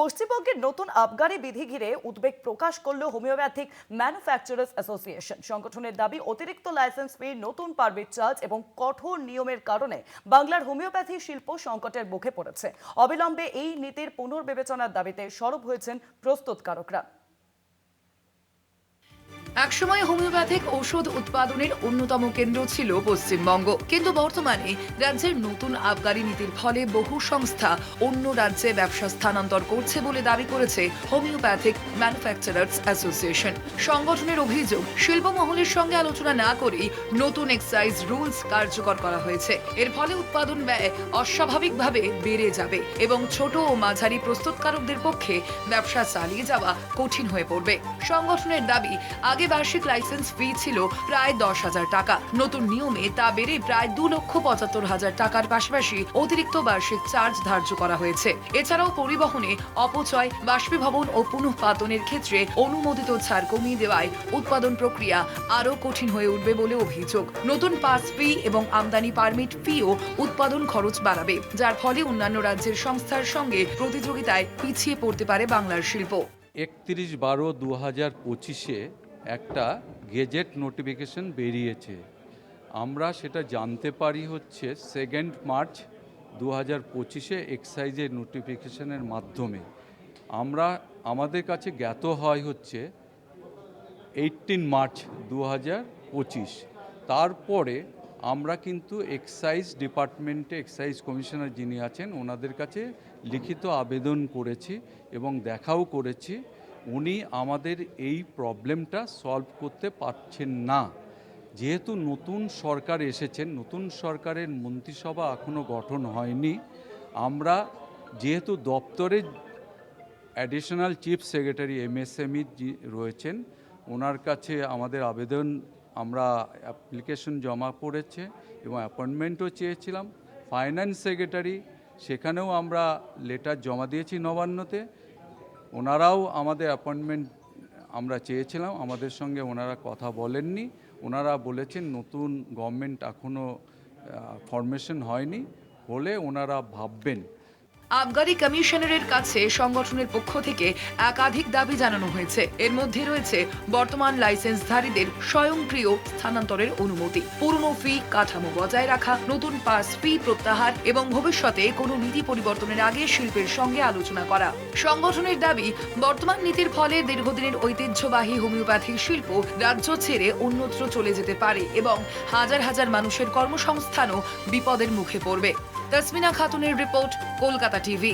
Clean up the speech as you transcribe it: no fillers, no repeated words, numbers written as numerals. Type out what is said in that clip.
পশ্চিমবঙ্গের নতুন আবগারি বিধি ঘিরে উদ্বেগ প্রকাশ করল হোমিওপ্যাথিক ম্যানুফ্যাকচারার্স অ্যাসোসিয়েশন। সংগঠনের দাবি, অতিরিক্ত লাইসেন্স ফি, নতুন পারমিট চার্জ এবং কঠোর নিয়মের কারণে বাংলার হোমিওপ্যাথি শিল্প সংকটের মুখে পড়েছে। অবিলম্বে এই নীতির পুনর্বিবেচনার দাবিতে সরব হয়েছেন প্রস্তুতকারকরা। একসময় হোমিওপ্যাথিক ঔষধ উৎপাদনের অন্যতম কেন্দ্র ছিল পশ্চিমবঙ্গ, কিন্তু বর্তমানে রাজ্যের নতুন আবগারি নীতির ফলে বহু সংস্থা অন্য রাজ্যে ব্যবসা স্থানান্তর করছে বলে দাবি করেছে হোমিওপ্যাথিক ম্যানুফ্যাকচারার্স অ্যাসোসিয়েশন। সংগঠনের অভিযোগ, শিল্পমহলের সঙ্গে আলোচনা না করেই নতুন এক্সাইজ রুলস কার্যকর করা হয়েছে। এর ফলে উৎপাদন ব্যয় অস্বাভাবিকভাবে বেড়ে যাবে এবং ছোট ও মাঝারি প্রস্তুতকারকদের পক্ষে ব্যবসা চালিয়ে যাওয়া কঠিন হয়ে পড়বে। সংগঠনের দাবি, আগে বার্ষিক লাইসেন্স ফি ছিল প্রায় 10,000 টাকা। নতুন নিয়মে তা বেড়ে প্রায় 2,75,000 টাকার পাশাপাশি অতিরিক্ত বার্ষিক চার্জ ধার্য করা হয়েছে। এছাড়াও পরিবহনে অপচয়, বাষ্পীভবন ও পুনঃপাতনের ক্ষেত্রে অনুমোদিত ছাড় কমিয়ে দেওয়ায় উৎপাদন প্রক্রিয়া আরও কঠিন হয়ে উঠবে বলে অভিযোগ। নতুন পাস ফি এবং আমদানি পারমিট ফিও উৎপাদন খরচ বাড়াবে, যার ফলে অন্যান্য রাজ্যের সংস্থার সঙ্গে প্রতিযোগিতায় পিছিয়ে পড়তে পারে বাংলার শিল্প। 31/12/2025-এ একটা গেজেট নোটিফিকেশন বেরিয়েছে। আমরা সেটা জানতে পারি হচ্ছে 2 মার্চ 2025-এ এক্সাইজের নোটিফিকেশনের মাধ্যমে। আমাদের কাছে জ্ঞাত হয় হচ্ছে 18 মার্চ 2025। তারপরে আমরা কিন্তু এক্সাইজ ডিপার্টমেন্টে এক্সাইজ কমিশনার যিনি আছেন ওনাদের কাছে লিখিত আবেদন করেছি এবং দেখাও করেছি। উনি আমাদের এই প্রবলেমটা সলভ করতে পারছেন না। যেহেতু নতুন সরকার এসেছেন, নতুন সরকারের মন্ত্রিসভা এখনও গঠন হয়নি, আমরা যেহেতু দপ্তরে অ্যাডিশনাল চিফ সেক্রেটারি এমএসএমই রয়েছেন, ওনার কাছে আমাদের আবেদন, আমরা অ্যাপ্লিকেশন জমা পড়েছে এবং অ্যাপয়েন্টমেন্টও চেয়েছিলাম। ফাইন্যান্স সেক্রেটারি, সেখানেও আমরা লেটার জমা দিয়েছি নবান্নতে, ওনারাও আমাদের অ্যাপয়েন্টমেন্ট আমরা চেয়েছিলাম, আমাদের সঙ্গে ওনারা কথা বলেননি। ওনারা বলেছেন নতুন গভর্নমেন্ট এখনও ফরমেশন হয়নি, হলে ওনারা ভাববেন। আবগারি কমিশনারের কাছে সংগঠনের পক্ষ থেকে একাধিক দাবি জানানো হয়েছে। এর মধ্যে রয়েছে বর্তমান লাইসেন্সধারীদের স্বয়ংক্রিয় স্থানান্তরের অনুমতি, পুরনো ফি কাঠামো বজায় রাখা, নতুন পাস ফি প্রত্যাহার এবং ভবিষ্যতে কোনো নীতি পরিবর্তনের আগে শিল্পের সঙ্গে আলোচনা করা। সংগঠনের দাবি, বর্তমান নীতির ফলে দীর্ঘদিনের ঐতিহ্যবাহী হোমিওপ্যাথি শিল্প রাজ্য ছেড়ে অন্যত্র চলে যেতে পারে এবং হাজার হাজার মানুষের কর্মসংস্থানও বিপদের মুখে পড়বে। তসমিনা খাতুনের রিপোর্ট, কলকাতা টিভি।